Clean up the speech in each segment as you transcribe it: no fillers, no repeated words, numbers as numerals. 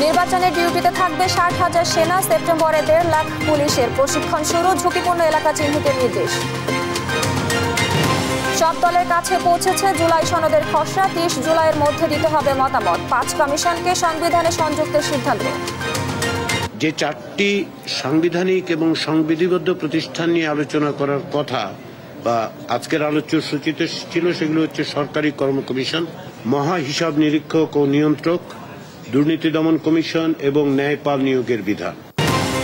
নির্বাচনের ডিউটিতে থাকবে 60,000 সেনা। সেপ্টেম্বরে 1.5 লাখ পুলিশের প্রশিক্ষণ শুরু। ঝুঁকিপূর্ণ এলাকা চিহ্নিতের নির্দেশ। সব দলের কাছে পৌঁছেছে জুলাই সনদের খসড়া। 30 জুলাইয়ের মধ্যে দিতে হবে মতামত। 5 কমিশনকে সংবিধানে সংযুক্তের সিদ্ধান্ত। যে 4টি সাংবিধানিক এবং সংবিধিবদ্ধ প্রতিষ্ঠান নিয়ে আলোচনা করার কথা বা আজকের আলোচ্য সূচিতে ছিল, সেগুলো হচ্ছে সরকারি কর্ম কমিশন, মহা হিসাব নিরীক্ষক ও নিয়ন্ত্রক, দুর্নীতি দমন কমিশন এবং ন্যায়পাল নিয়োগের বিধান।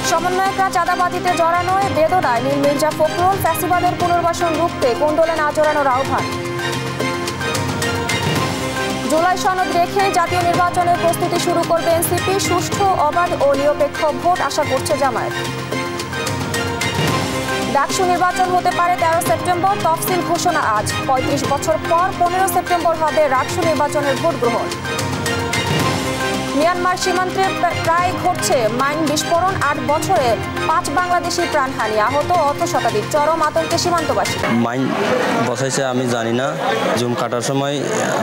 সমন্বয়করা চাঁদাবাজিতে জড়ানোয় বেদনায় নীল মির্জা ফখরুল। ফ্যাসিবাদের পুনর্বাসন রুখতে কোন্দলে না জড়ানোর আহ্বান। জুলাই সনদ রেখে জাতীয় নির্বাচনের প্রস্তুতি শুরু করবে এনসিপি। সুষ্ঠু, অবাধ ও নিরপেক্ষ ভোট আশা করছে জামায়াত। ডাকসু নির্বাচন হতে পারে 13 সেপ্টেম্বর। তফসিল ঘোষণা আজ। 35 বছর পর 15 সেপ্টেম্বর হবে ডাকসু নির্বাচনের ভোট গ্রহণ। মিয়ানমার সীমান্তে প্রায় ঘটছে মাইন বিস্ফোরণ। 8 বছরে 5 বাংলাদেশি প্রাণহানি, আহত অর্ধ শতাধিক। চরম আতঙ্কে সীমান্তবাসী। মাইন বসাইছে আমি জানি না, জুম কাটার সময়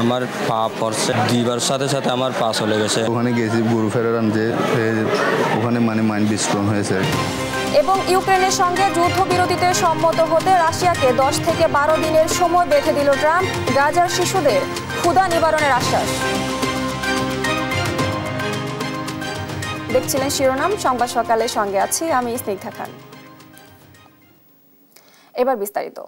আমার পা পড়ছে, দুইবার সাথে সাথে আমার পা চলে গেছে। ওখানে গেছি গরু ফেরার আনতে, ওখানে মাইন বিস্ফোরণ হয়েছে। এবং ইউক্রেনের সঙ্গে যুদ্ধবিরতিতে সম্মত হতে রাশিয়াকে 10 থেকে 12 দিনের সময় বেঁধে দিল ট্রাম্প। গাজার শিশুদের ক্ষুধা নিবারণের আশ্বাস। দেখছিলেন শিরোনাম সংবাদ সকালের সঙ্গে আছি আমি স্নিগ্ধা খান। এবার বিস্তারিত।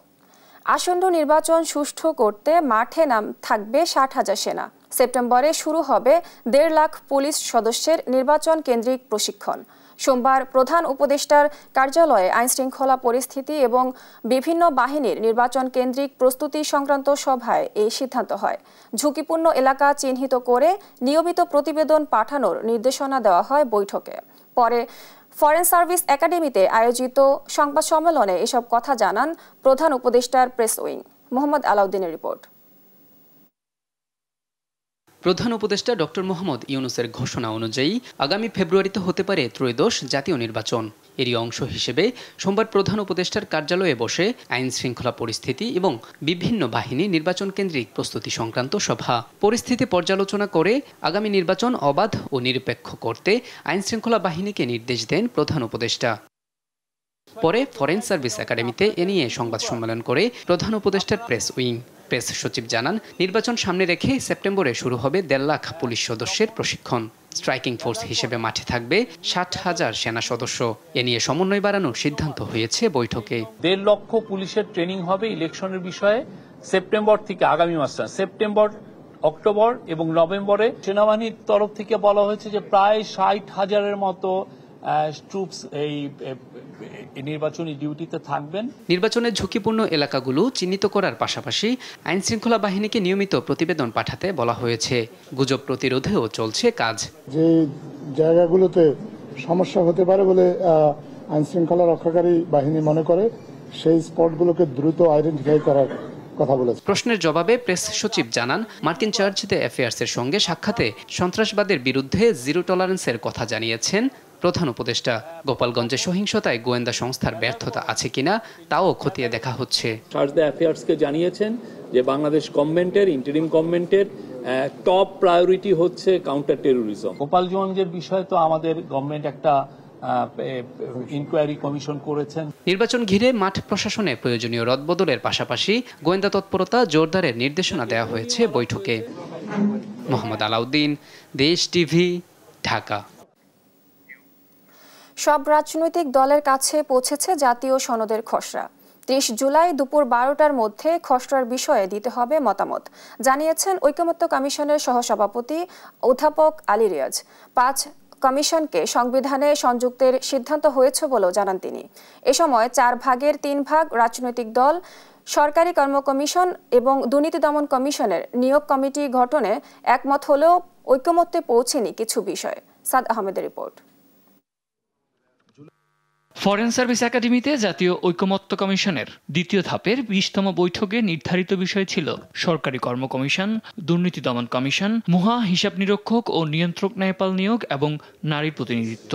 আসন্ন নির্বাচন সুষ্ঠু করতে মাঠে থাকবে 60,000 সেনা। সেপ্টেম্বরে শুরু হবে 1.5 লাখ পুলিশ সদস্যের নির্বাচন কেন্দ্রিক প্রশিক্ষণ। সোমবার প্রধান উপদেষ্টার কার্যালয়ে আইনশৃঙ্খলা পরিস্থিতি এবং বিভিন্ন বাহিনীর নির্বাচন কেন্দ্রিক প্রস্তুতি সংক্রান্ত সভায় এই সিদ্ধান্ত হয়। ঝুঁকিপূর্ণ এলাকা চিহ্নিত করে নিয়মিত প্রতিবেদন পাঠানোর নির্দেশনা দেওয়া হয় বৈঠকে। পরে ফরেন সার্ভিস একাডেমিতে আয়োজিত সংবাদ সম্মেলনে এসব কথা জানান প্রধান উপদেষ্টার প্রেস উইং। মোহাম্মদ আলাউদ্দিনের রিপোর্ট। প্রধান উপদেষ্টা ডক্টর মোহাম্মদ ইউনূসের ঘোষণা অনুযায়ী আগামী ফেব্রুয়ারিতে হতে পারে ত্রয়োদশ জাতীয় নির্বাচন। এরই অংশ হিসেবে সোমবার প্রধান উপদেষ্টার কার্যালয়ে বসে আইন শৃঙ্খলা পরিস্থিতি এবং বিভিন্ন বাহিনী নির্বাচন কেন্দ্রিক প্রস্তুতি সংক্রান্ত সভা। পরিস্থিতি পর্যালোচনা করে আগামী নির্বাচন অবাধ ও নিরপেক্ষ করতে আইন শৃঙ্খলা বাহিনীকে নির্দেশ দেন প্রধান উপদেষ্টা। পরে ফরেন সার্ভিস একাডেমিতে এ নিয়ে সংবাদ সম্মেলন করে প্রধান উপদেষ্টার প্রেস উইং। প্রেস সচিব জানান, নির্বাচন সামনে রেখে সেপ্টেম্বরে শুরু হবে 1.5 লাখ পুলিশ সদস্যের প্রশিক্ষণ। স্ট্রাইকিং ফোর্স হিসেবে মাঠে থাকবে 60,000 সেনা সদস্য। এ নিয়ে সমন্বয় বাড়ানোর সিদ্ধান্ত হয়েছে বৈঠকে। 1.5 লক্ষ পুলিশের ট্রেনিং হবে ইলেকশনের বিষয়ে সেপ্টেম্বর থেকে, আগামী মাসে সেপ্টেম্বর, অক্টোবর এবং নভেম্বরে। সেনাবাহিনীর তরফ থেকে বলা হয়েছে যে প্রায় 60,000-এর মতো ট্রুপস এই নির্বাচনী ডিউটিতে থাকবেন। নির্বাচনের ঝুঁকিপূর্ণ এলাকাগুলো চিহ্নিত করার পাশাপাশি আইন শৃঙ্খলা বাহিনীকে নিয়মিত প্রতিবেদন পাঠাতে বলা হয়েছে। গুজব প্রতিরোধেও চলছে কাজ। যে জায়গাগুলোতে সমস্যা হতে পারে বলে আইন শৃঙ্খলা রক্ষাকারী বাহিনী মনে করে, সেই স্পটগুলোকে দ্রুত আইডেন্টিফাই করার কথা বলেছে। প্রশ্নের জবাবে প্রেস সচিব জানান, মার্কিন চার্জ দ্য অ্যাফেয়ার্সের সঙ্গে সাক্ষাতে সন্ত্রাসবাদের বিরুদ্ধে জিরো টলারেন্সের কথা জানিয়েছেন প্রধান উপদেষ্টা। গোপালগঞ্জে সহিংসতায় গোয়েন্দা সংস্থার ব্যর্থতা আছে কিনা তাও খতিয়ে দেখা হচ্ছে। চার্জ দ্য অ্যাফেয়ার্সকে জানিয়েছেন যে বাংলাদেশ গভর্নমেন্টের, ইন্টারিম গভর্নমেন্টের টপ প্রায়োরিটি হচ্ছে কাউন্টার টেরোরিজম। গোপালগঞ্জের বিষয়ে তো আমাদের গভর্নমেন্ট একটা ইনকোয়ারি কমিশন করেছেন। নির্বাচন ঘিরে মাঠ প্রশাসনে প্রয়োজনীয় রদবদলের পাশাপাশি গোয়েন্দা তৎপরতা জোরদারের নির্দেশনা দেওয়া হয়েছে বৈঠকে। মোহাম্মদ আলাউদ্দিন, দেশ টিভি, ঢাকা। সব রাজনৈতিক দলের কাছে পৌঁছেছে জাতীয় সনদের খসড়া। 30 জুলাই দুপুর 12টার মধ্যে খসড়ার বিষয়ে দিতে হবে মতামত, জানিয়েছেন ঐকমত্য কমিশনের সহসভাপতি অধ্যাপক আলী রিয়াজ। 5 কমিশনকে সংবিধানে সংযুক্তের সিদ্ধান্ত হয়েছে বলেও জানান তিনি। এ সময় 4 ভাগের 3 ভাগ রাজনৈতিক দল, সরকারি কর্ম কমিশন এবং দুর্নীতি দমন কমিশনের নিয়োগ কমিটি গঠনে একমত হলেও ঐকমত্যে পৌঁছেনি কিছু বিষয়। সাদ আহমেদের রিপোর্ট। ফরেন সার্ভিস একাডেমিতে জাতীয় ঐকমত্য কমিশনের দ্বিতীয় ধাপের 20তম বৈঠকে নির্ধারিত বিষয় ছিল সরকারি কর্ম কমিশন, দুর্নীতি দমন কমিশন, মহা হিসাব নিরীক্ষক ও নিয়ন্ত্রক ন্যায়পাল নিয়োগ এবং নারী প্রতিনিধিত্ব।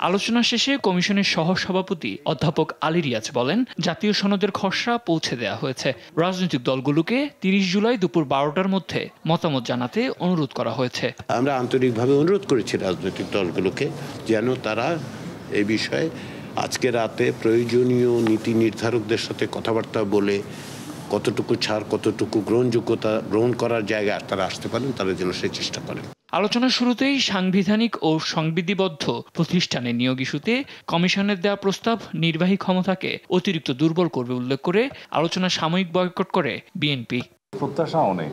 আলোচনা শেষে কমিশনের সহসভাপতি অধ্যাপক আলী রিয়াজ বলেন, জাতীয় সনদের খসড়া পৌঁছে দেওয়া হয়েছে। রাজনৈতিক দলগুলোকে 30 জুলাই দুপুর 12টার মধ্যে মতামত জানাতে অনুরোধ করা হয়েছে। আমরা আন্তরিকভাবে অনুরোধ করেছি রাজনৈতিক দলগুলোকে যেন তারা এই বিষয়ে আজকে রাতে প্রয়োজনীয় নীতি নির্ধারকদের সাথে কথাবার্তা বলে কতটুকু ছাড়, কতটুকু গ্রহণযোগ্যতা গ্রহণ করার জায়গায় তারা আসতে পারেন, তারা যেন সেই চেষ্টা করেন। আলোচনার শুরুতেই সাংবিধানিক ও সংবিধিবদ্ধ প্রতিষ্ঠানে নিয়োগ ইস্যুতে কমিশনের দেওয়া প্রস্তাব নির্বাহী ক্ষমতাকে অতিরিক্ত দুর্বল করবে উল্লেখ করে আলোচনা সাময়িক বয়কট করে বিএনপি। প্রত্যাশা অনেক,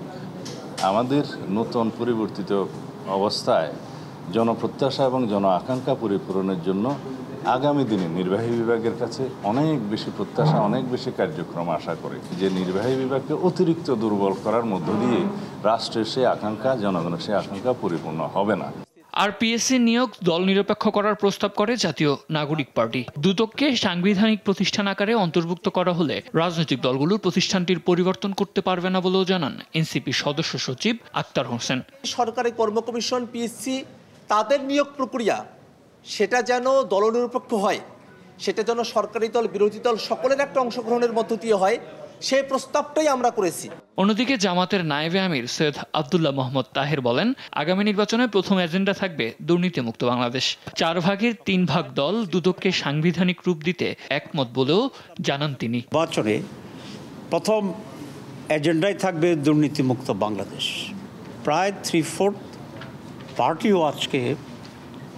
আমাদের নতুন পরিবর্তিত অবস্থায় জনপ্রত্যাশা এবং জন আকাঙ্ক্ষা পরিপূরণের জন্য আগামী দিনে নির্বাহী বিভাগের কাছে অনেক বেশি প্রত্যাশা, অনেক বেশি কার্যক্রম আশা করে যে নির্বাহী বিভাগকে অতিরিক্ত দুর্বল করার মধ্য দিয়ে রাষ্ট্রের সেই আকাঙ্ক্ষা, জনগণের সেই আকাঙ্ক্ষা পরিপূর্ণ হবে না। আরপিএসসি নিয়োগ দল নিরপেক্ষ করার প্রস্তাব করে জাতীয় নাগরিক পার্টি। দুদককে সাংবিধানিক প্রতিষ্ঠান আকারে অন্তর্ভুক্ত করা হলে রাজনৈতিক দলগুলো প্রতিষ্ঠানটির পরিবর্তন করতে পারবে না বলেও জানান এনসিপি সদস্য সচিব আক্তার হোসেন। সরকারি কর্ম কমিশন পিএসসি তাদের নিয়োগ প্রক্রিয়া সেটা যেন দলনিরপেক্ষ হয়, সেটা যেন সরকারি দল বিরোধী দল সকলের একটা অংশগ্রহণের মধ্য দিয়ে হয়, সেই প্রস্তাবটাই আমরা করেছি। অন্যদিকে জামাতের নায়েবে আমির সৈয়দ আব্দুল্লাহ মোহাম্মদ তাহের বলেন, আগামী নির্বাচনে প্রথম এজেন্ডা থাকবে দুর্নীতিমুক্ত বাংলাদেশ। 4 ভাগের 3 ভাগ দল দুদককে সাংবিধানিক রূপ দিতে একমত বলেও জানান তিনি। নির্বাচনে প্রথম এজেন্ডাই থাকবে দুর্নীতিমুক্ত বাংলাদেশ। প্রায় 3/4 পার্টিও আজকে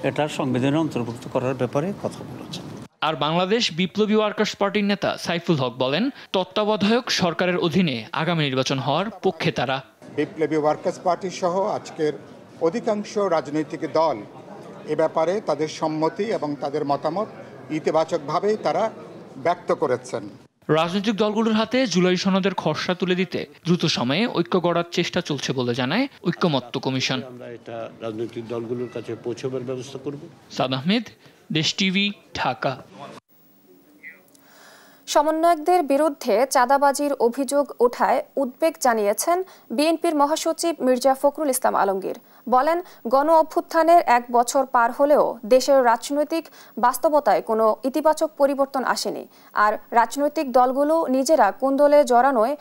এটা সংবিধানে অন্তর্ভুক্ত করার ব্যাপারে কথা বলেছে। আর বাংলাদেশ বিপ্লবী ওয়ার্কার্স পার্টির নেতা সাইফুল হক বলেন, তত্ত্বাবধায়ক সরকারের অধীনে আগামী নির্বাচন হওয়ার পক্ষে তারা। বিপ্লবী ওয়ার্কার্স পার্টি সহ আজকের অধিকাংশ রাজনৈতিক দল এ ব্যাপারে তাদের সম্মতি এবং তাদের মতামত ইতিবাচকভাবেই তারা ব্যক্ত করেছেন। রাজনৈতিক দলগুলোর হাতে জুলাই সনদের খসড়া তুলে দিতে দ্রুত সময়ে ঐক্য গড়ার চেষ্টা চলছে বলে জানায় ঐক্যমত্য কমিশন। আমরা এটা রাজনৈতিক দলগুলোর কাছে পৌঁছাবার ব্যবস্থা করব। সাদ আহমেদ, দেশ টিভি, ঢাকা। সমন্বয়কদের বিরুদ্ধে চাঁদাবাজির অভিযোগ ওঠায় উদ্বেগ জানিয়েছেন বিএনপির মহাসচিব মির্জা ফখরুল ইসলাম আলমগীর। বলেন, গণ অভ্যুত্থানের 1 বছর পার হলেও দেশের রাজনৈতিক বাস্তবতায় কোনো ইতিবাচক পরিবর্তন আসেনি, আর রাজনৈতিক দলগুলো নিজেরা কোন্দলে জড়ানোয়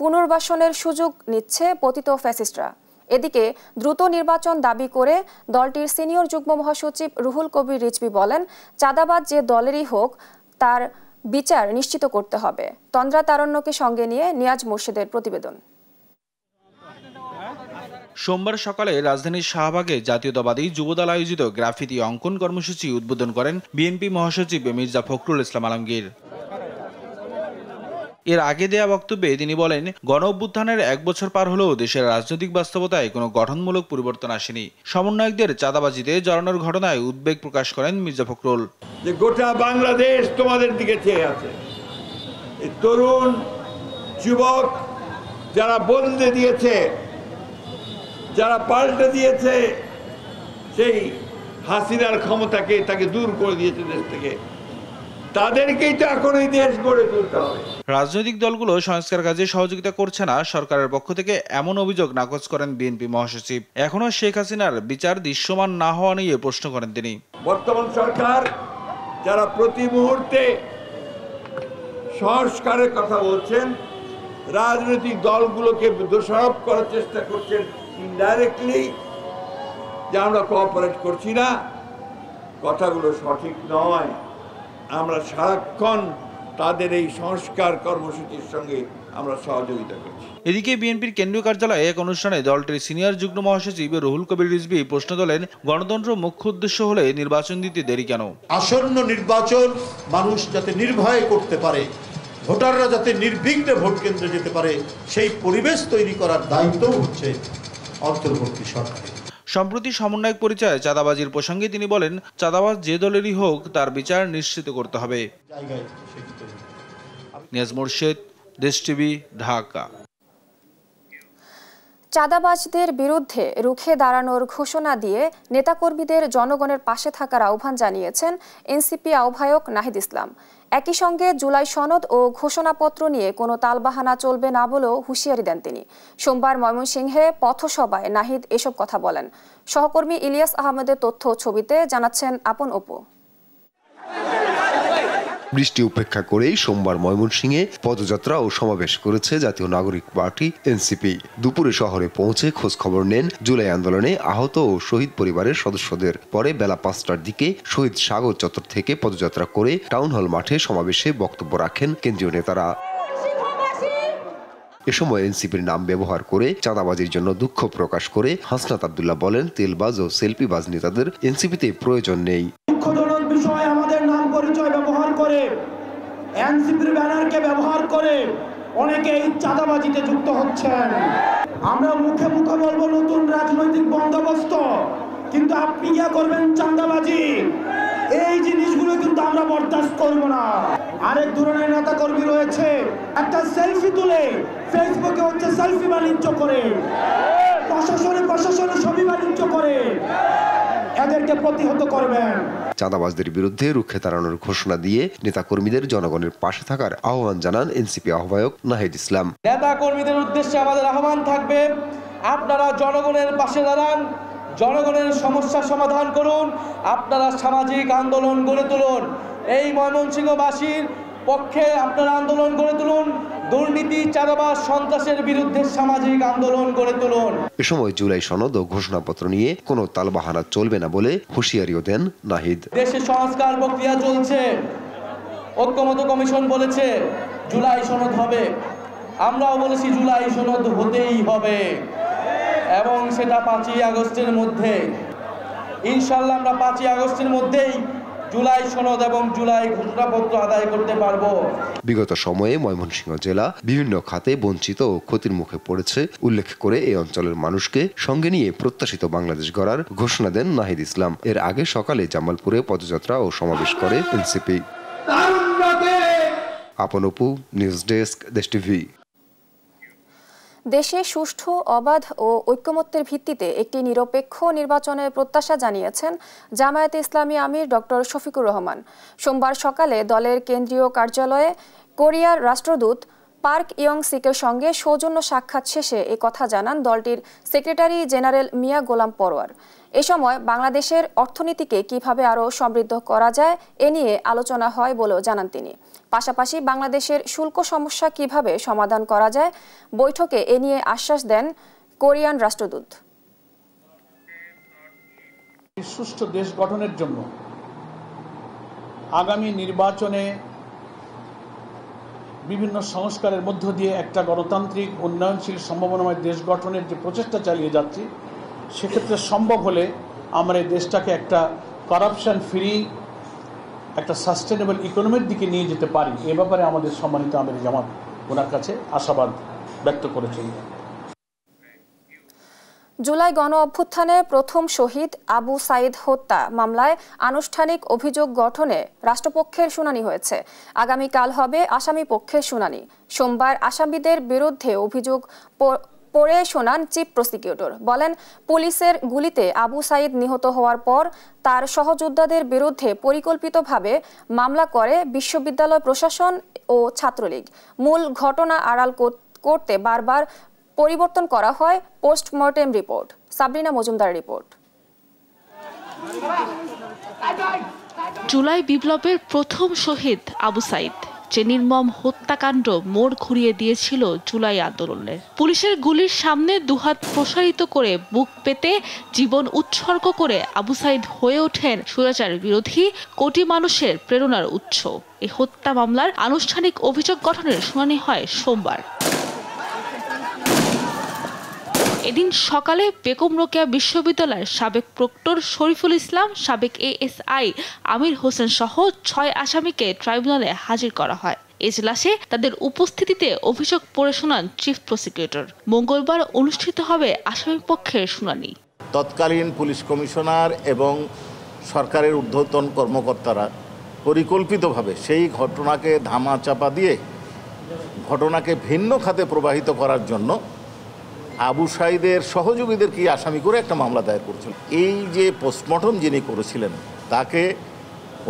পুনর্বাসনের সুযোগ নিচ্ছে পতিত ফ্যাসিস্টরা। এদিকে দ্রুত নির্বাচন দাবি করে দলটির সিনিয়র যুগ্ম মহাসচিব রুহুল কবির রিজভী বলেন, চাঁদাবাজ যে দলেরই হোক তার বিচার নিশ্চিত করতে হবে। তন্দ্রা তারণ্যকে সঙ্গে নিয়ে নিয়াজ মোর্শেদের প্রতিবেদন। সোমবার সকালে রাজধানীর শাহবাগে জাতীয়তাবাদী যুবদল আয়োজিত গ্রাফিতি অঙ্কন কর্মসূচি উদ্বোধন করেন বিএনপি মহাসচিব মির্জা ফখরুল ইসলাম আলমগীর। এর আগে দেয়া বক্তব্যে তিনি বলেন, গণ অভ্যুত্থানের 1 বছর পার হলেও দেশের রাজনৈতিক বাস্তবতায় কোনো গঠনমূলক পরিবর্তন আসেনি। সমন্বয়কদের চাঁদাবাজিতে জড়ানোর ঘটনায় উদ্বেগ প্রকাশ করেন মির্জা ফখরুল। যে গোটা বাংলাদেশ তোমাদের দিকে চেয়ে আছে, এই তরুণ যুবক যারা বদলে দিয়েছে, যারা পাল্টে দিয়েছে সেই হাসিনার ক্ষমতাকে, তাকে দূর করে দিয়েছে দেশ থেকে, তাদেরকেই তো এখন এই দেশ গড়ে তুলতে হবে। রাজনৈতিক দলগুলো সংস্কার কাজে সহযোগিতা করছে না সরকারের পক্ষ থেকে, এমন অভিযোগ নাকচ করেন বিএনপি মহাসচিব। এখনো শেখ হাসিনার বিচার দৃশ্যমান না হওয়া নিয়ে প্রশ্ন করেন তিনি। বর্তমান সরকার যারা প্রতি মুহূর্তে সংস্কারের কথা বলছেন, রাজনৈতিক দলগুলোকে দোষারোপ করার চেষ্টা করছেন ইনডাইরেক্টলি, যে আমরা কোঅপারেট করছি না, কথাগুলো সঠিক নয়। আমরা সারাক্ষণ তাদের এই সংস্কার কর্মসূচির সঙ্গে আমরা সহযোগিতা করছি। এদিকে বিএনপির কেন্দ্রীয় কার্যালয়ে এক অনুষ্ঠানে দলটির সিনিয়র যুগ্ম মহাসচিব রুহুল কবির রিজভী প্রশ্ন তোলেন, গণতন্ত্র মুখ্য উদ্দেশ্য হলে নির্বাচন দিতে দেরি কেন? আসন্ন নির্বাচন মানুষ যাতে নির্ভয়ে করতে পারে, ভোটাররা যাতে নির্বিঘ্নে ভোট কেন্দ্রে যেতে পারে, সেই পরিবেশ তৈরি করার দায়িত্ব হচ্ছে অন্তর্বর্তী সরকারের। সম্প্রতি সমন্বয়ক পরিচয়ে চাঁদাবাজির প্রসঙ্গে তিনি বলেন, চাঁদাবাজ যে দলেরই হোক তার বিচার নিশ্চিত করতে হবে। নিয়াজ মোর্শেদ, দেশ টিভি, ঢাকা। চাঁদাবাজদের বিরুদ্ধে রুখে দাঁড়ানোর ঘোষণা দিয়ে নেতাকর্মীদের জনগণের পাশে থাকার আহ্বান জানিয়েছেন এনসিপি আহ্বায়ক নাহিদ ইসলাম। একই সঙ্গে জুলাই সনদ ও ঘোষণাপত্র নিয়ে কোনো তালবাহানা চলবে না বলেও হুঁশিয়ারি দেন তিনি। সোমবার ময়মনসিংহে পথসভায় নাহিদ এসব কথা বলেন। সহকর্মী ইলিয়াস আহমেদের তথ্য ছবিতে জানাচ্ছেন আপন অপু। বৃষ্টি উপেক্ষা করেই সোমবার ময়মনসিংহে পদযাত্রা ও সমাবেশ করেছে জাতীয় নাগরিক পার্টি এনসিপি। দুপুরে শহরে পৌঁছে খোঁজ খবর নেন জুলাই আন্দোলনে আহত ও শহীদ পরিবারের সদস্যদের। পরে বেলা 5টার দিকে শহীদ সাগর চত্বর থেকে পদযাত্রা করে টাউন হল মাঠে সমাবেশে বক্তব্য রাখেন কেন্দ্রীয় নেতারা। এ সময় এনসিপির নাম ব্যবহার করে চাঁদাবাজির জন্য দুঃখ প্রকাশ করে হাসনাত আব্দুল্লাহ বলেন, তেলবাজ ও সেলফিবাজ নেতাদের এনসিপিতে প্রয়োজন নেই। দুঃখজনক বিষয়, আমাদের নাম পরিচয় ব্যবহার করে, এনসিপির ব্যানারকে ব্যবহার করে অনেকে এই চাঁদাবাজিতে যুক্ত হচ্ছেন। আমরা মুখে মুখে বলবো নতুন রাজনৈতিক বন্দোবস্ত, কিন্তু আপনি কি করবেন চাঁদাবাজি, এই জিনিসগুলো কিন্তু আমরা বরদাস্ত করব না। আরেক ধরনের নেতা কর্মী রয়েছে, একটা সেলফি তুলে ফেসবুকে হচ্ছে সেলফি বাণিজ্য করে, প্রশাসনে ছবি বাণিজ্য করে, এদেরকে প্রতিহত করবেন। চাঁদাবাজদের বিরুদ্ধে রুখে দাঁড়ানোর ঘোষণা দিয়ে নেতাকর্মীদের জনগণের পাশে থাকার আহ্বান জানান এনসিপি আহ্বায়ক নাহিদ ইসলাম। নেতাকর্মীদের উদ্দেশ্যে আমাদের আহ্বান থাকবে, আপনারা জনগণের পাশে দাঁড়ান, জনগণের সমস্যা সমাধান করুন, আপনারা সামাজিক আন্দোলন গড়ে তুলুন। এই ময়মনসিংহবাসীর পক্ষে আপনারা আন্দোলন গড়ে তুলুন, দুর্নীতি, চাঁদাবাজ, সন্ত্রাসের বিরুদ্ধে সামাজিক আন্দোলন গড়ে তুলুন। এ সময় জুলাই সনদ ও ঘোষণাপত্র নিয়ে কোনো তালবাহানা চলবে না বলে হুঁশিয়ারিও দেন নাহিদ। দেশে সংস্কার প্রক্রিয়া চলছে, ঐক্যমত্য কমিশন বলেছে জুলাই সনদ হবে, আমরাও বলেছি জুলাই সনদ হতেই হবে, এবং সেটা 5ই আগস্টের মধ্যে। ইনশাআল্লাহ আমরা 5ই আগস্টের মধ্যেই জুলাই সনদ এবং জুলাই ঘোষণাপত্র আদায় করতে পারবো। বিগত সময়ে ময়মনসিংহ জেলা বিভিন্ন খাতে বঞ্চিত ও ক্ষতির মুখে পড়েছে উল্লেখ করে এই অঞ্চলের মানুষকে সঙ্গে নিয়ে প্রত্যাশিত বাংলাদেশ গড়ার ঘোষণা দেন নাহিদ ইসলাম। এর আগে সকালে জামালপুরে পদযাত্রা ও সমাবেশ করে এনসিপি। আপন অপু, নিউজ ডেস্ক, দেশ টিভি। দেশে সুষ্ঠু, অবাধ ও ঐক্যমত্যের ভিত্তিতে একটি নিরপেক্ষ নির্বাচনের প্রত্যাশা জানিয়েছেন জামায়াতে ইসলামী আমির ডক্টর শফিকুর রহমান। সোমবার সকালে দলের কেন্দ্রীয় কার্যালয়ে কোরিয়ার রাষ্ট্রদূত পার্ক ইয়ং সিকের সঙ্গে সৌজন্য সাক্ষাৎ শেষে এ কথা জানান দলটির সেক্রেটারি জেনারেল মিয়া গোলাম পরোয়ার। এ সময় বাংলাদেশের অর্থনীতিকে কিভাবে আরও সমৃদ্ধ করা যায় এ নিয়ে আলোচনা হয় বলেও জানান তিনি। পাশাপাশি বাংলাদেশের শুল্ক সমস্যা কিভাবে সমাধান করা যায় বৈঠকে এ নিয়ে আশ্বাস দেন কোরিয়ান রাষ্ট্রদূত। সুষ্ঠু দেশ গঠনের জন্য আগামী নির্বাচনে বিভিন্ন সংস্কারের মধ্য দিয়ে একটা গণতান্ত্রিক, উন্নয়নশীল, সম্ভাবনাময় দেশ গঠনের যে প্রচেষ্টা চালিয়ে যাচ্ছি, সেক্ষেত্রে সম্ভব হলে আমরা এই দেশটাকে একটা করাপশন ফ্রি, একটা সাস্টেনেবল ইকোনমির দিকে নিয়ে যেতে পারি। এ ব্যাপারে আমাদের সম্মানিত আমির জামাত ওনার কাছে আশাবাদ ব্যক্ত করেছেন। জুলাই গণ অভ্যুত্থানে প্রথম শহীদ আবু সাইদ হত্যা মামলায় আনুষ্ঠানিক অভিযোগ গঠনে রাষ্ট্রপক্ষের শুনানি হয়েছে। আগামীকাল হবে আসামি পক্ষের শুনানি। সোমবার আসামিদের বিরুদ্ধে অভিযোগ পড়ে শোনান চিফ প্রসিকিউটর। বলেন, পুলিশের গুলিতে আবু সাইদ নিহত হওয়ার পর তার সহযোদ্ধাদের বিরুদ্ধে পরিকল্পিতভাবে মামলা করে বিশ্ববিদ্যালয় প্রশাসন ও ছাত্রলীগ। মূল ঘটনা আড়াল করতে বারবার পরিবর্তন করা হয় postmortem report. Sabrina Majumdar report. July বিপ্লবের প্রথম শহীদ আবু সাইদ, যে নির্মম হত্যাকাণ্ড মোড় ঘুরিয়ে দিয়েছিল জুলাই আন্দোলনের। পুলিশের গুলির সামনে দুহাত প্রসারিত করে বুক পেতে জীবন উৎসর্গ করে আবু সাইদ হয়ে ওঠেন স্বৈরাচার বিরোধী কোটি মানুষের প্রেরণার উৎস। এই হত্যা মামলার আনুষ্ঠানিক অভিযোগ গঠনের শুনানি হয় সোমবার। এদিন সকালে বেগম রোকেয়া বিশ্ববিদ্যালয়ের সাবেক প্রক্টর শরীফুল ইসলাম, সাবেক এএসআই আমির হোসেন সহ 6 আসামিকে ট্রাইব্যুনালে হাজির করা হয়। এজলাসে তাদের উপস্থিতিতে অভিযোগ পড়ে শোনান চিফ প্রসিকিউটর। মঙ্গলবার অনুষ্ঠিত হবে আসামি পক্ষের শুনানি। তৎকালীন পুলিশ কমিশনার এবং সরকারের ঊর্ধ্বতন কর্মকর্তারা পরিকল্পিতভাবে সেই ঘটনাকে ধামাচাপা দিয়ে ঘটনাকে ভিন্ন খাতে প্রবাহিত করার জন্য আবু সাইদের সহযোগীদের কি আসামি করে একটা মামলা দায়ের করেছিলেন। এই যে পোস্টমর্টম যিনি করেছিলেন, তাকে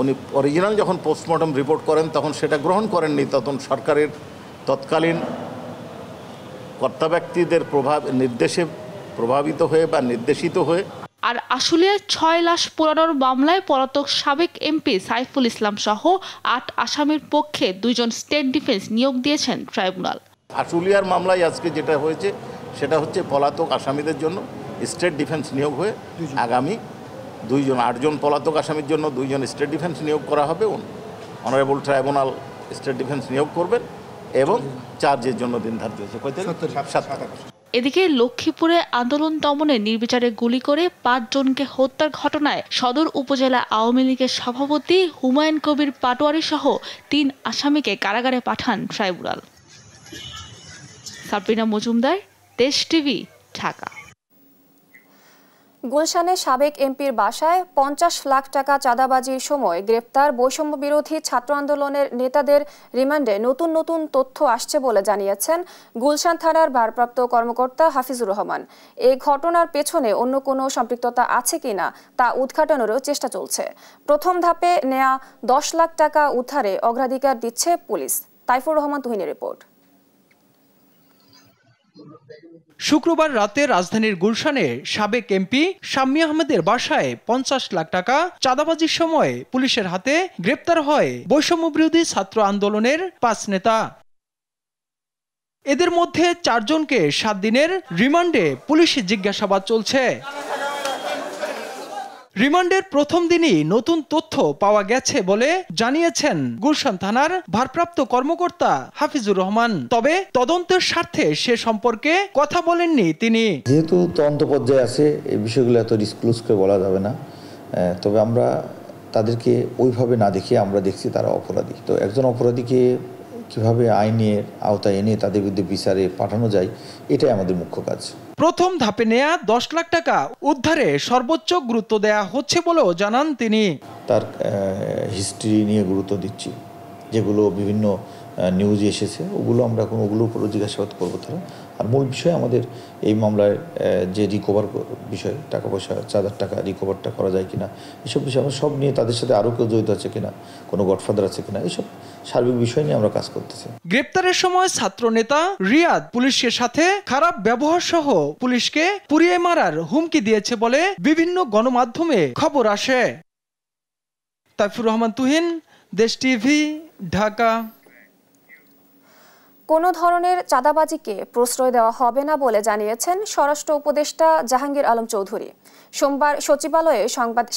উনি অরিজিনাল যখন পোস্টমর্টম রিপোর্ট করেন তখন সেটা গ্রহণ করেননি। তখন সরকারের তৎকালীন কর্তা ব্যক্তিদের নির্দেশে প্রভাবিত হয়ে বা নির্দেশিত হয়ে আর আশুলিয়ায় 6 লাশ পোড়ানোর মামলায় পলাতক সাবেক এমপি সাইফুল ইসলাম সহ 8 আসামির পক্ষে 2 জন স্টেট ডিফেন্স নিয়োগ দিয়েছেন ট্রাইব্যুনাল। আশুলিয়ার মামলায় আজকে যেটা হয়েছে সেটা হচ্ছে পলাতক আসামিদের জন্য স্টেট ডিফেন্স নিয়োগ হয়ে আগামী 8 জন পলাতক আসামির জন্য 2 জন স্টেট ডিফেন্স নিয়োগ করা হবে। অনারেবল ট্রাইব্যুনাল স্টেট ডিফেন্স নিয়োগ করবেন এবং চার্জের জন্য দিন ধার্য হয়েছে 7। এদিকে লক্ষ্মীপুরে আন্দোলন দমনে নির্বিচারে গুলি করে 5 জনকে হত্যার ঘটনায় সদর উপজেলা আওয়ামী লীগের সভাপতি হুমায়ুন কবির পাটোয়ারি সহ 3 আসামিকে কারাগারে পাঠান ট্রাইব্যুনাল। সাবরিনা মজুমদার, দেশ টিভি, ঢাকা। গুলশানে সাবেক এমপির বাসায় 50 লাখ টাকা চাঁদাবাজির সময় গ্রেপ্তার বৈষম্য বিরোধী ছাত্র আন্দোলনের নেতাদের রিমান্ডে নতুন নতুন তথ্য আসছে বলে জানিয়েছেন গুলশান থানার ভারপ্রাপ্ত কর্মকর্তা হাফিজুর রহমান। এই ঘটনার পেছনে অন্য কোনো সম্পৃক্ততা আছে কিনা তা উদ্ঘাটনেরও চেষ্টা চলছে। প্রথম ধাপে নেয়া 10 লাখ টাকা উদ্ধারে অগ্রাধিকার দিচ্ছে পুলিশ। তাইফুর রহমান তুহিনের রিপোর্ট। শুক্রবার রাতে রাজধানীর গুলশানে সাবেক এমপি শাম্মী আহমেদের বাসায় 50 লাখ টাকা চাঁদাবাজির সময় পুলিশের হাতে গ্রেপ্তার হয় বৈষম্য বিরোধী ছাত্র আন্দোলনের 5 নেতা। এদের মধ্যে 4 জনকে 7 দিনের রিমান্ডে পুলিশি জিজ্ঞাসাবাদ চলছে। রিমান্ডের প্রথম দিনই নতুন তথ্য পাওয়া গেছে বলে জানিয়েছেন গুলশান থানার ভারপ্রাপ্ত কর্মকর্তা হাফিজুর রহমান। তবে তদন্তের স্বার্থে সে সম্পর্কে কথা বলেননি তিনি। যেহেতু তদন্ত পর্যায়ে আছে এই বিষয়গুলো এত ডিসক্লোজ করে বলা যাবে না, তবে আমরা তাদেরকে ওইভাবে না দেখিয়ে আমরা দেখছি তারা অপরাধী। তো একজন অপরাধীকে কিভাবে আইনের আওতায় এনে তাদের বিরুদ্ধে বিচারে পাঠানো যায় এটাই আমাদের মুখ্য কাজ। প্রথম ধাপে নেয়া 10 লাখ টাকা উদ্ধারে সর্বোচ্চ গুরুত্ব দেয়া হচ্ছে বলেও জানান তিনি। তার হিস্ট্রি নিয়ে গুরুত্ব দিচ্ছি, যেগুলো বিভিন্ন নিউজে এসেছে ওগুলো আমরা ওগুলোর উপর জিজ্ঞাসাবাদ করবো তারা। আর মূল বিষয় আমাদের এই মামলায় যে রিকভার বিষয় টাকা পয়সা চাঁদার টাকা রিকভারটা করা যায় কিনা এসব বিষয় আমরা সব নিয়ে, তাদের সাথে আরও কেউ জড়িত আছে কিনা, কোনো গডফাদার আছে কিনা, এসব সার্বিক বিষয় নিয়ে আমরা কাজ করতেছি। গ্রেপ্তারের সময় ছাত্র নেতা রিয়াদ পুলিশের সাথে খারাপ ব্যবহার সহ পুলিশকে পুড়িয়ে মারার হুমকি দিয়েছে বলে বিভিন্ন গণমাধ্যমে খবর আসে। তাইফুর রহমান তুহিন, দেশ টিভি, ঢাকা। কোনো ধরনের চাঁদাবাজিকে প্রশ্রয় দেওয়া হবে না বলে জানিয়েছেন স্বরাষ্ট্র উপদেষ্টা জাহাঙ্গীর আলম চৌধুরী। সোমবার সচিবালয়ে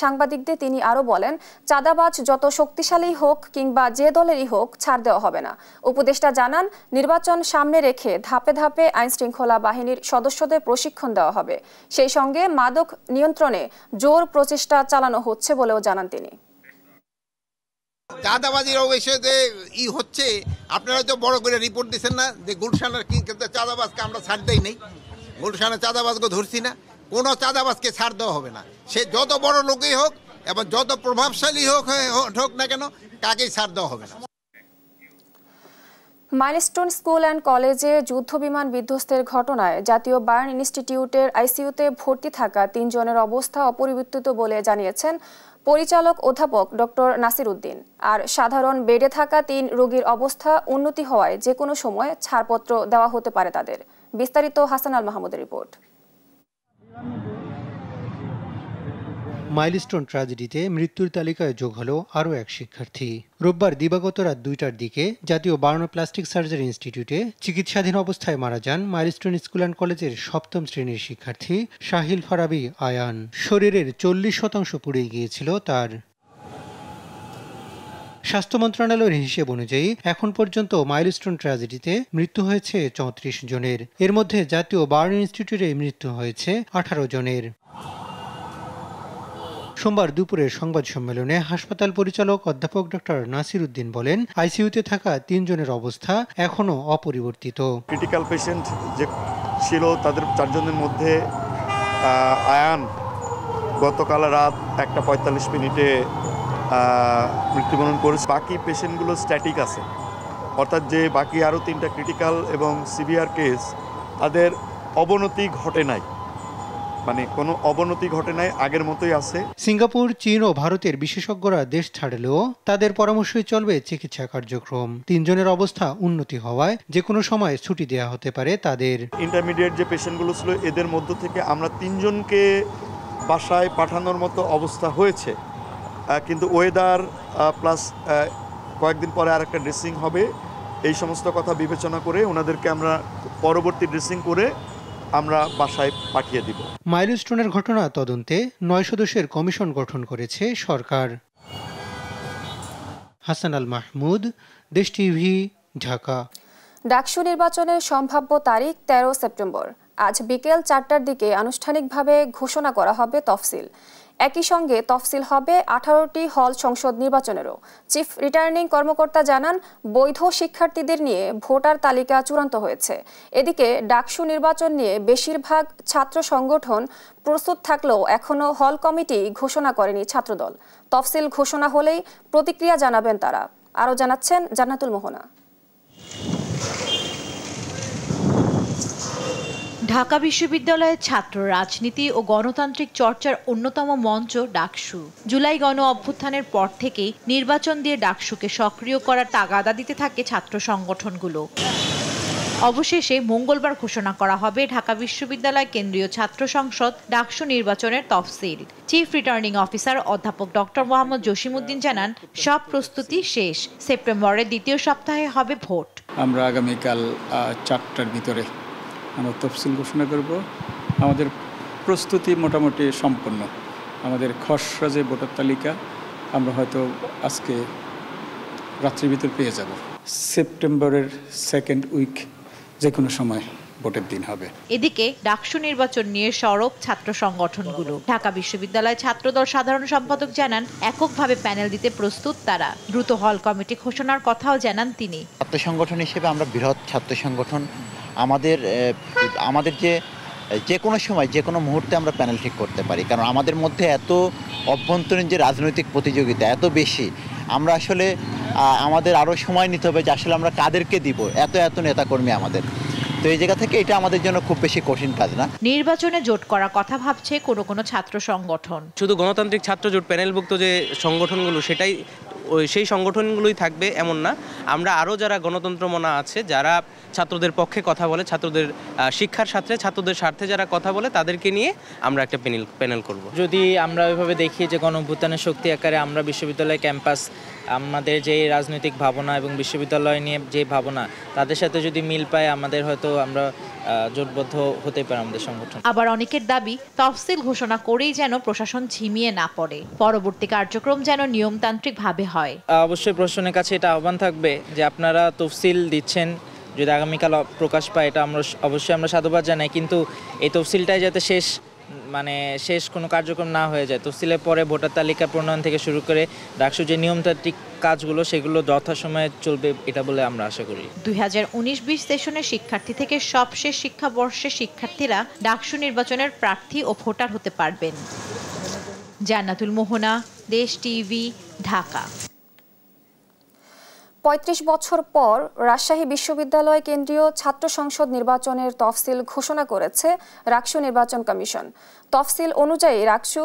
সাংবাদিকদের তিনি আরও বলেন, চাঁদাবাজ যত শক্তিশালী হোক কিংবা যে দলেরই হোক ছাড় দেওয়া হবে না। উপদেষ্টা জানান, নির্বাচন সামনে রেখে ধাপে ধাপে আইনশৃঙ্খলা বাহিনীর সদস্যদের প্রশিক্ষণ দেওয়া হবে। সেই সঙ্গে মাদক নিয়ন্ত্রণে জোর প্রচেষ্টা চালানো হচ্ছে বলেও জানান তিনি। চাঁদাবাজির অবশ্যই হচ্ছে, আপনারা তো বড় করে রিপোর্ট দিচ্ছেন না যে গুলশানের কি চাঁদাবাজকে আমরা ছাড় দেই নেই, গুলশানের চাঁদাবাজকে ধরছি না। কোনো চাঁদাবাজকে ছাড় দেওয়া হবে না, সে যত বড় লোকই হোক এবং যত প্রভাবশালী হোক না কেন, কাকেই ছাড় দেওয়া হবে না। মাইলস্টোন স্কুল অ্যান্ড কলেজে যুদ্ধবিমান বিধ্বস্তের ঘটনায় জাতীয় বার্ন ইনস্টিটিউটের আইসিইউতে ভর্তি থাকা 3 জনের অবস্থা অপরিবর্তিত বলে জানিয়েছেন পরিচালক অধ্যাপক ডক্টর নাসির উদ্দিন। আর সাধারণ বেডে থাকা 3 রোগীর অবস্থা উন্নতি হওয়ায় যে কোনো সময় ছাড়পত্র দেওয়া হতে পারে তাদের। বিস্তারিত হাসান আল মাহমুদের রিপোর্ট। মাইলস্টোন ট্র্যাজেডিতে মৃত্যুর তালিকায় যোগ হলো আরও এক শিক্ষার্থী। রোববার দিবাগত রাত 2টার দিকে জাতীয় বার্ন প্লাস্টিক সার্জারি ইনস্টিটিউটে চিকিৎসাধীন অবস্থায় মারা যান মাইলস্টোন স্কুল অ্যান্ড কলেজের 7ম শ্রেণীর শিক্ষার্থী শাহিল ফারাবি আয়ান। শরীরের 40% পুড়ে গিয়েছিল তার। স্বাস্থ্য মন্ত্রণালয়ের হিসেব অনুযায়ী এখন পর্যন্ত মাইলস্টোন ট্র্যাজেডিতে মৃত্যু হয়েছে 34 জনের। এর মধ্যে জাতীয় বার্ন ইনস্টিটিউটে মৃত্যু হয়েছে 18 জনের। সোমবার দুপুরের সংবাদ সম্মেলনে হাসপাতাল পরিচালক অধ্যাপক ডক্টর নাসির উদ্দিন বলেন, আইসিইউতে থাকা 3 জনের অবস্থা এখনও অপরিবর্তিত। ক্রিটিক্যাল পেশেন্ট যে ছিল তাদের 4 জনের মধ্যে আয়ান গতকাল রাত 1:45 মৃত্যুবরণ করেছে। বাকি পেশেন্টগুলো স্ট্যাটিক আছে, অর্থাৎ যে বাকি আরও 3টা ক্রিটিক্যাল এবং সিভিয়ার কেস তাদের অবনতি ঘটে নাই, মানে কোনো অবনতি ঘটে নাই, আগের মতোই আছে। সিঙ্গাপুর, চীন ও ভারতের বিশেষজ্ঞরা দেশ ছাড়লেও তাদের পরামর্শই চলবে চিকিৎসা কার্যক্রম। 3 জনের অবস্থা উন্নতি হওয়ায় যে কোনো সময় ছুটি দেওয়া হতে পারে তাদের। ইন্টারমিডিয়েট যে পেশেন্টগুলো ছিল এদের মধ্য থেকে আমরা 3 জনকে বাসায় পাঠানোর মতো অবস্থা হয়েছে, কিন্তু ওয়েদার প্লাস কয়েকদিন পরে আরেকটা ড্রেসিং হবে, এই সমস্ত কথা বিবেচনা করে ওনাদেরকে আমরা পরবর্তী ড্রেসিং করে আমরা বাসায় পাঠিয়ে দিব। মাইলস্টোনের ঘটনা তদন্তে 9 সদস্যের কমিশন গঠন করেছে সরকার। হাসান আল মাহমুদ, দেশ টিভি, ঢাকা। ডাকসু নির্বাচনের সম্ভাব্য তারিখ 13 সেপ্টেম্বর। আজ বিকেল 4টার দিকে আনুষ্ঠানিকভাবে ঘোষণা করা হবে তফসিল। একই সঙ্গে তফসিল হবে 18টি হল সংসদ নির্বাচনেরও। চিফ রিটার্নিং কর্মকর্তা জানান, বৈধ শিক্ষার্থীদের নিয়ে ভোটার তালিকা চূড়ান্ত হয়েছে। এদিকে ডাকসু নির্বাচন নিয়ে বেশিরভাগ ছাত্র সংগঠন প্রস্তুত থাকলেও এখনও হল কমিটি ঘোষণা করেনি ছাত্রদল। তফসিল ঘোষণা হলেই প্রতিক্রিয়া জানাবেন তারা। আরও জানাচ্ছেন জান্নাতুল মোহনা। ঢাকা বিশ্ববিদ্যালয়ের ছাত্র রাজনীতি ও গণতান্ত্রিক চর্চার অন্যতম মঞ্চ ডাকসু। জুলাই গণ অভ্যুত্থানের পর থেকেই নির্বাচন দিয়ে ডাকসুকে সক্রিয় করার তাগাদা দিতে থাকে ছাত্র সংগঠনগুলো। অবশেষে মঙ্গলবার ঘোষণা করা হবে ঢাকা বিশ্ববিদ্যালয় কেন্দ্রীয় ছাত্র সংসদ ডাকসু নির্বাচনের তফসিল। চিফ রিটার্নিং অফিসার অধ্যাপক ডক্টর মোহাম্মদ জসিমউদ্দিন জানান, সব প্রস্তুতি শেষ। সেপ্টেম্বরের দ্বিতীয় সপ্তাহে হবে ভোট। আমরা আগামীকাল 4টার ভিতরে আমরা তফসিল ঘোষণা করব। আমাদের প্রস্তুতি মোটামুটি সম্পন্ন। আমাদের খসড়া যে ভোটার তালিকা আমরা হয়তো আজকে রাত্রির ভিতর পেয়ে যাব। সেপ্টেম্বরের সেকেন্ড উইক যে কোনো সময় ভোটের দিন হবে। এদিকে ডাকসু নির্বাচন নিয়ে সরব ছাত্র সংগঠনগুলো। ঢাকা বিশ্ববিদ্যালয় ছাত্রদল সাধারণ সম্পাদক জানান, এককভাবে প্যানেল দিতে প্রস্তুত তারা। দ্রুত হল কমিটি ঘোষণার কথাও জানান তিনি। ছাত্র সংগঠন হিসেবে আমরা বৃহৎ ছাত্র সংগঠন, আমাদের যে কোনো সময় যে কোনো মুহূর্তে আমরা প্যানেল ঠিক করতে পারি, কারণ আমাদের মধ্যে এত অভ্যন্তরীণ যে রাজনৈতিক প্রতিযোগিতা এত বেশি, আমরা আসলে আমাদের আরও সময় নিতে হবে যে আসলে আমরা কাদেরকে দিব। এত নেতাকর্মী আমাদের, তো এই জায়গা থেকে এটা আমাদের জন্য খুব বেশি কঠিন কাজ না। নির্বাচনে জোট করার কথা ভাবছে কোনো ছাত্র সংগঠন। শুধু গণতান্ত্রিক ছাত্র জোট প্যানেলভুক্ত যে সংগঠনগুলো সেই সংগঠনগুলোই থাকবে এমন না। আমরা আরও যারা গণতন্ত্র মনা আছে, যারা ছাত্রদের পক্ষে কথা বলে, ছাত্রদের শিক্ষার সাথে ছাত্রদের স্বার্থে যারা কথা বলে, তাদেরকে নিয়ে আমরা একটা প্যানেল করব। যদি আমরা ওইভাবে দেখি যে গণ অভ্যুত্থানের শক্তি আকারে আমরা বিশ্ববিদ্যালয় ক্যাম্পাস, আমাদের যে রাজনৈতিক ভাবনা এবং বিশ্ববিদ্যালয় নিয়ে যে ভাবনা, তাদের সাথে যদি মিল পায়, আমাদের হয়তো আমরা জোটবদ্ধ হতে পারে আমাদের সংগঠন। আবার অনেকের দাবি, তফসিল ঘোষণা করেই যেন প্রশাসন ঝিমিয়ে না পড়ে, পরবর্তী কার্যক্রম যেন নিয়মতান্ত্রিক ভাবে হয়। অবশ্যই প্রশাসনের কাছে এটা আহ্বান থাকবে যে আপনারা তফসিল দিচ্ছেন, যদি আগামীকাল প্রকাশ পায় এটা অবশ্যই আমরা সাধুবাদ জানাই, কিন্তু এই তফসিলটাই যাতে শেষ কোনো কার্যক্রম না হয়ে যায়। তফসিলের পরে ভোটার তালিকা প্রণয়ন থেকে শুরু করে ডাকসু যে নিয়মতান্ত্রিক কাজগুলো, সেগুলো যথাসময়ে চলবে, এটা বলে আমরা আশা করি। 2019-20 সেশনের শিক্ষার্থী থেকে সবশেষ শিক্ষাবর্ষের শিক্ষার্থীরা ডাকসু নির্বাচনের প্রার্থী ও ভোটার হতে পারবেন। জান্নাতুল মোহনা, দেশ টিভি, ঢাকা। 35 বছর পর রাজশাহী বিশ্ববিদ্যালয় কেন্দ্রীয় ছাত্র সংসদ নির্বাচনের তফসিল ঘোষণা করেছে রাকসু নির্বাচন কমিশন। তফসিল অনুযায়ী রাকসু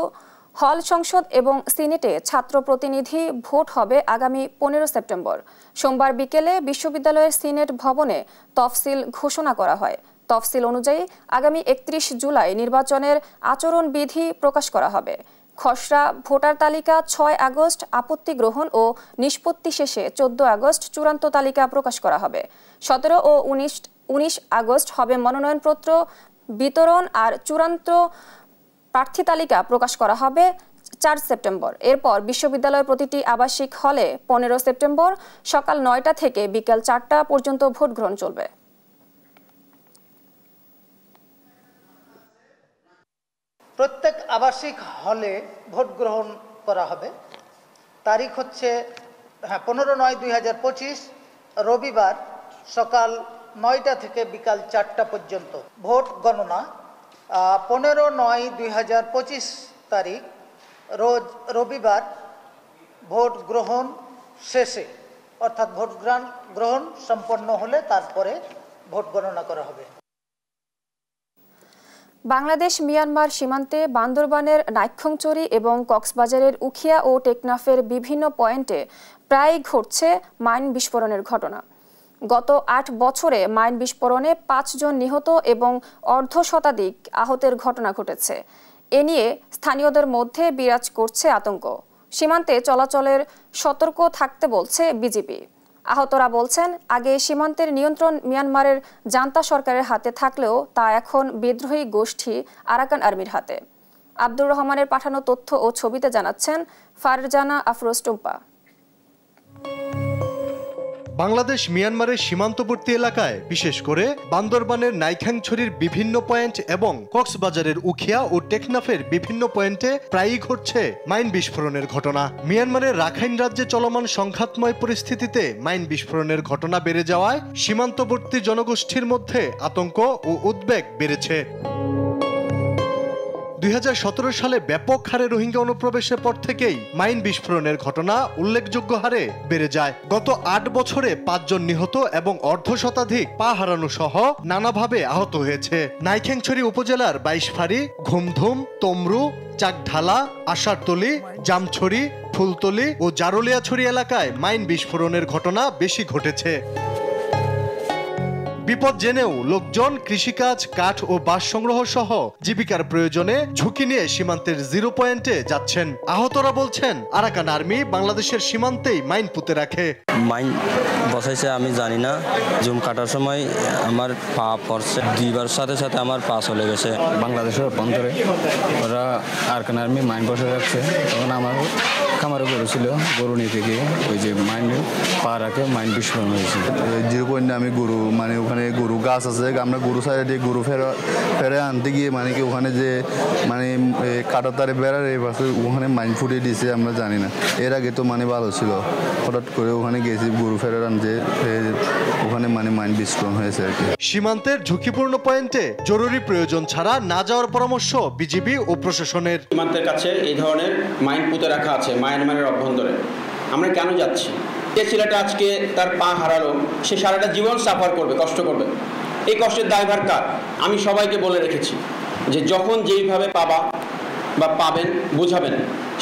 হল সংসদ এবং সিনেটে ছাত্র প্রতিনিধি ভোট হবে আগামী 15 সেপ্টেম্বর। সোমবার বিকেলে বিশ্ববিদ্যালয়ের সিনেট ভবনে তফসিল ঘোষণা করা হয়। তফসিল অনুযায়ী আগামী 31 জুলাই নির্বাচনের আচরণবিধি প্রকাশ করা হবে। খসড়া ভোটার তালিকা 6 আগস্ট আপত্তি গ্রহণ ও নিষ্পত্তি শেষে 14 আগস্ট চূড়ান্ত তালিকা প্রকাশ করা হবে। 17 ও 19 আগস্ট হবে মনোনয়নপত্র বিতরণ, আর চূড়ান্ত প্রার্থী তালিকা প্রকাশ করা হবে 4 সেপ্টেম্বর। এরপর বিশ্ববিদ্যালয়ের প্রতিটি আবাসিক হলে 15 সেপ্টেম্বর সকাল 9টা থেকে বিকাল 4টা পর্যন্ত ভোট গ্রহণ চলবে। প্রত্যেক আবাসিক হলে ভোট গ্রহণ করা হবে। তারিখ হচ্ছে 15/9/2025 রবিবার সকাল 9টা থেকে বিকাল 4টা পর্যন্ত। ভোট গণনা 15/9/2025 তারিখ রোজ রবিবার ভোট গ্রহণ শেষে, অর্থাৎ ভোট গ্রহণ সম্পন্ন হলে তারপরে ভোট গণনা করা হবে। বাংলাদেশ মিয়ানমার সীমান্তে বান্দরবানের নাইক্ষ্যংচুরি এবং কক্সবাজারের উখিয়া ও টেকনাফের বিভিন্ন পয়েন্টে প্রায় ঘটছে মাইন বিস্ফোরণের ঘটনা। গত 8 বছরে মাইন বিস্ফোরণে 5 জন নিহত এবং অর্ধশতাধিক আহতের ঘটনা ঘটেছে। এ নিয়ে স্থানীয়দের মধ্যে বিরাজ করছে আতঙ্ক। সীমান্তে চলাচলের সতর্ক থাকতে বলছে বিজিবি। আহতরা বলছেন, আগে সীমান্তের নিয়ন্ত্রণ মিয়ানমারের জান্তা সরকারের হাতে থাকলেও তা এখন বিদ্রোহী গোষ্ঠী আরাকান আর্মির হাতে। আব্দুর রহমানের পাঠানো তথ্য ও ছবিতে জানাচ্ছেন ফারজানা আফরোজ টুম্পা। বাংলাদেশ মিয়ানমারের সীমান্তবর্তী এলাকায় বিশেষ করে বান্দরবানের নাইখাংছড়ির বিভিন্ন পয়েন্ট এবং কক্সবাজারের উখিয়া ও টেকনাফের বিভিন্ন পয়েন্টে প্রায়ই ঘটছে মাইন বিস্ফোরণের ঘটনা। মিয়ানমারের রাখাইন রাজ্যে চলমান সংঘাতময় পরিস্থিতিতে মাইন বিস্ফোরণের ঘটনা বেড়ে যাওয়ায় সীমান্তবর্তী জনগোষ্ঠীর মধ্যে আতঙ্ক ও উদ্বেগ বেড়েছে। 2017 সালে ব্যাপক হারে রোহিঙ্গা অনুপ্রবেশের পর থেকেই মাইন বিস্ফোরণের ঘটনা উল্লেখযোগ্য হারে বেড়ে যায়। গত 8 বছরে 5 জন নিহত এবং অর্ধশতাধিক পা হারানো সহ নানাভাবে আহত হয়েছে। নাইখাংছড়ি উপজেলার 22 ফাঁড়ি, ঘুমধুম, তমরু, চাকঢালা, আশারতলি, জামছড়ি, ফুলতলি ও জারুলিয়াছড়ি এলাকায় মাইন বিস্ফোরণের ঘটনা বেশি ঘটেছে। বিপদ জেনেও লোকজন কৃষিকাজ, কাঠ ও বাঁশ সংগ্রহ সহ জীবিকার প্রয়োজনে ঝুঁকি নিয়ে সীমান্তের জিরো পয়েন্টে যাচ্ছেন। আহতরা বলছেন, আরাকান আর্মি বাংলাদেশের সীমান্তেই মাইন পুঁতে রাখে। মাইন বসাইছে আমি জানি না, জুম কাটার সময় আমার পা পড়ছে, দুইবার সাথে সাথে আমার পা চলে গেছে। বাংলাদেশের অভ্যন্তরে ওরা আরাকান আর্মি মাইন বসে রাখছে, তখন আমার খামারে গরু ছিল, গরু নিতে গিয়ে ওই যে মাইন পা রাখে মাইন বিস্ফোরণ হয়েছে। জিরো পয়েন্টে আমি গরু মানে ওখানে গরু গাছ আছে, আমরা গরু সাইডে গরু ফেরে আনতে গিয়ে মানে কি ওখানে যে মানে কাটার তারে বেড়ার এই পাশে ওখানে মাইন ফুটিয়ে দিয়েছে, আমরা জানি না। এর আগে তো মানে ভালো ছিল, হঠাৎ করে ওখানে গেছি গরু ফেরে আনতে, ওখানে মানে মাইন বিস্ফোরণ হয়েছে আর কি। সীমান্তের ঝুঁকিপূর্ণ পয়েন্টে জরুরি প্রয়োজন ছাড়া না যাওয়ার পরামর্শ বিজিবি ও প্রশাসনের। সীমান্তের কাছে এই ধরনের মাইন পুঁতে রাখা আছে মায়ানমারের অভ্যন্তরে। আমরা কেন যাচ্ছি? যে ছেলেটা আজকে তার পা হারালো, সে সারাটা জীবন সাফার করবে, কষ্ট করবে। এই কষ্টের দায়ভার কার? আমি সবাইকে বলে রেখেছি যে যখন যেইভাবে পাবেন বোঝাবেন,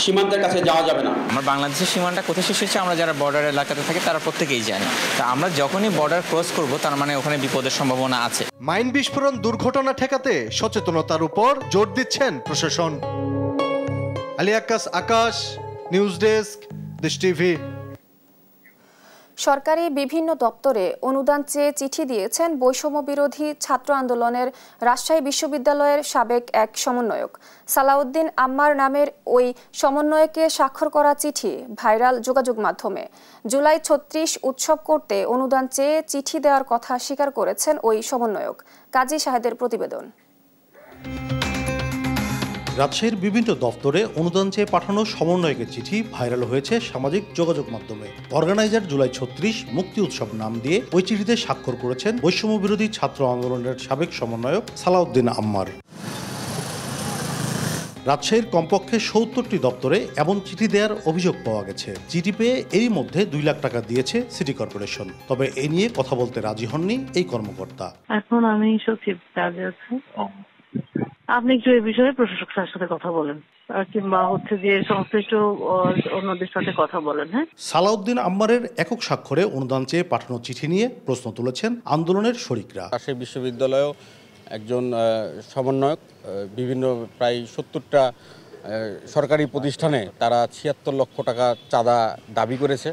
সীমান্তের কাছে যাওয়া যাবে না। আমার বাংলাদেশের সীমান্তা কোথায় শেষ হচ্ছে আমরা যারা বর্ডার এলাকাতে থাকি তারা প্রত্যেকেই জানি। তা আমরা যখনই বর্ডার ক্রস করব তার মানে ওখানে বিপদের সম্ভাবনা আছে। মাইন বিস্ফোরণ দুর্ঘটনা ঠেকাতে সচেতনতার উপর জোর দিচ্ছেন প্রশাসন। আলী আকাশ, নিউজ ডেস্ক, দেশ টিভি। সরকারি বিভিন্ন দপ্তরে অনুদান চেয়ে চিঠি দিয়েছেন বৈষম্য বিরোধী ছাত্র আন্দোলনের রাজশাহী বিশ্ববিদ্যালয়ের সাবেক এক সমন্বয়ক। সালাউদ্দিন আম্মার নামের ওই সমন্বয়কে স্বাক্ষর করা চিঠি ভাইরাল যোগাযোগ মাধ্যমে। জুলাই 36 উৎসব করতে অনুদান চেয়ে চিঠি দেওয়ার কথা স্বীকার করেছেন ওই সমন্বয়ক। কাজী শাহেদের প্রতিবেদন। রাজশাহীর বিভিন্ন দপ্তরে অনুদান চেয়ে পাঠানো সমন্বয়কের চিঠি ভাইরাল হয়েছে সামাজিক যোগাযোগ মাধ্যমে। অর্গানাইজার জুলাই 36 মুক্তি উৎসব নাম দিয়ে ওই চিঠিতে স্বাক্ষর করেছেন বৈষম্য বিরোধী ছাত্র আন্দোলনের সাবেক সমন্বয়ক সালাউদ্দিন আম্মার। রাজশাহীর কমপক্ষে 70টি দপ্তরে এমন চিঠি দেওয়ার অভিযোগ পাওয়া গেছে। চিঠি পেয়ে এরই মধ্যে 2 লাখ টাকা দিয়েছে সিটি কর্পোরেশন। তবে এ নিয়ে কথা বলতে রাজি হননি এই কর্মকর্তা। এখন আমি সচিব কাজে আছি, আপনি একটু এই বিষয়ে প্রশাসক স্যারের সাথে কথা বলেন, কিংবা হচ্ছে যে সংশ্লিষ্ট অন্যদের সাথে কথা বলেন। হ্যাঁ, সালাউদ্দিন আম্মারের একক স্বাক্ষরে অনুদান চেয়ে পাঠানো চিঠি নিয়ে প্রশ্ন তুলেছেন আন্দোলনের শরিকরা। রাজশাহী বিশ্ববিদ্যালয়েও একজন সমন্বয়ক বিভিন্ন প্রায় 70টা সরকারি প্রতিষ্ঠানে তারা 76 লক্ষ টাকা চাঁদা দাবি করেছে।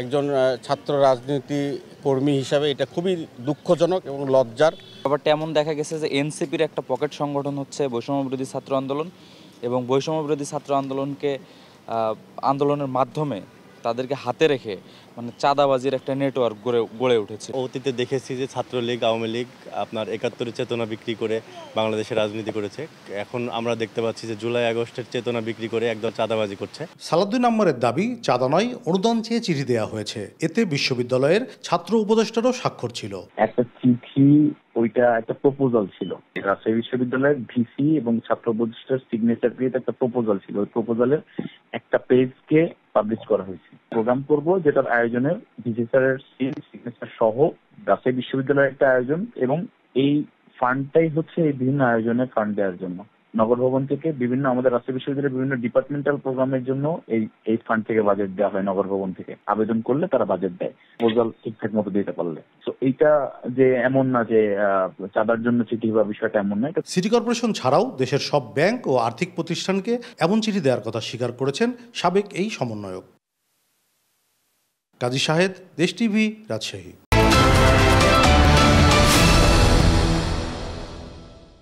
একজন ছাত্র রাজনীতি কর্মী হিসাবে এটা খুবই দুঃখজনক এবং লজ্জার। ব্যাপারটা এমন দেখা গেছে যে এনসিপির একটা পকেট সংগঠন হচ্ছে বৈষম্য বিরোধী ছাত্র আন্দোলন, এবং বৈষম্য বিরোধী ছাত্র আন্দোলনকে আন্দোলনের মাধ্যমে তাদেরকে হাতে রেখে মানে চাঁদাবাজির একটা নেটওয়ার্ক গড়ে উঠেছে। অতীতে দেখেছি যে ছাত্রলীগ, আওয়ামী লীগ আপনার 71-এর চেতনা বিক্রি করে বাংলাদেশে রাজনীতি করেছে। এখন আমরা দেখতে পাচ্ছি যে জুলাই আগস্টের চেতনা বিক্রি করে একদম চাঁদাবাজি করছে। সালাউদ্দিন আম্মারের দাবি, চাঁদা নয়, অনুদান চেয়ে চিঠি দেওয়া হয়েছে। এতে বিশ্ববিদ্যালয়ের ছাত্র উপদেষ্টারও স্বাক্ষর ছিল। একটা চিঠি, ওইটা একটা প্রপোজাল ছিল। রাজশাহী বিশ্ববিদ্যালয়ের ভিসি এবং ছাত্র উপদেষ্টার সিগনেচার দিয়ে একটা প্রপোজাল ছিল। ওই প্রপোজালের একটা পেজকে পাবলিশ করা হয়েছে। প্রোগ্রাম করব যেটার আয়োজনের ভিসি স্যারের সিগনেচার সহ রাজশাহী বিশ্ববিদ্যালয়ের একটা আয়োজন, এবং এই ফান্ডটাই হচ্ছে এই বিভিন্ন আয়োজনের ফান্ড দেওয়ার জন্য। নগর ভবন থেকে বিভিন্ন আমাদের রাজশাহী বিশ্ববিদ্যালয়ের বিভিন্ন ডিপার্টমেন্টাল প্রোগ্রামের জন্য এই ফান্ড থেকে বাজেট দেওয়া হয়। নগর ভবন থেকে আবেদন করলে তারা বাজেট দেয়, প্রপোজাল ঠিকঠাক মতো দিতে পারলে। তো এইটা যে এমন না যে চাঁদার জন্য চিঠি বা বিষয়টা এমন না। সিটি কর্পোরেশন ছাড়াও দেশের সব ব্যাংক ও আর্থিক প্রতিষ্ঠানকে এমন চিঠি দেওয়ার কথা স্বীকার করেছেন সাবেক এই সমন্বয়ক। কাজী শাহেদ, দেশ টিভি, রাজশাহী।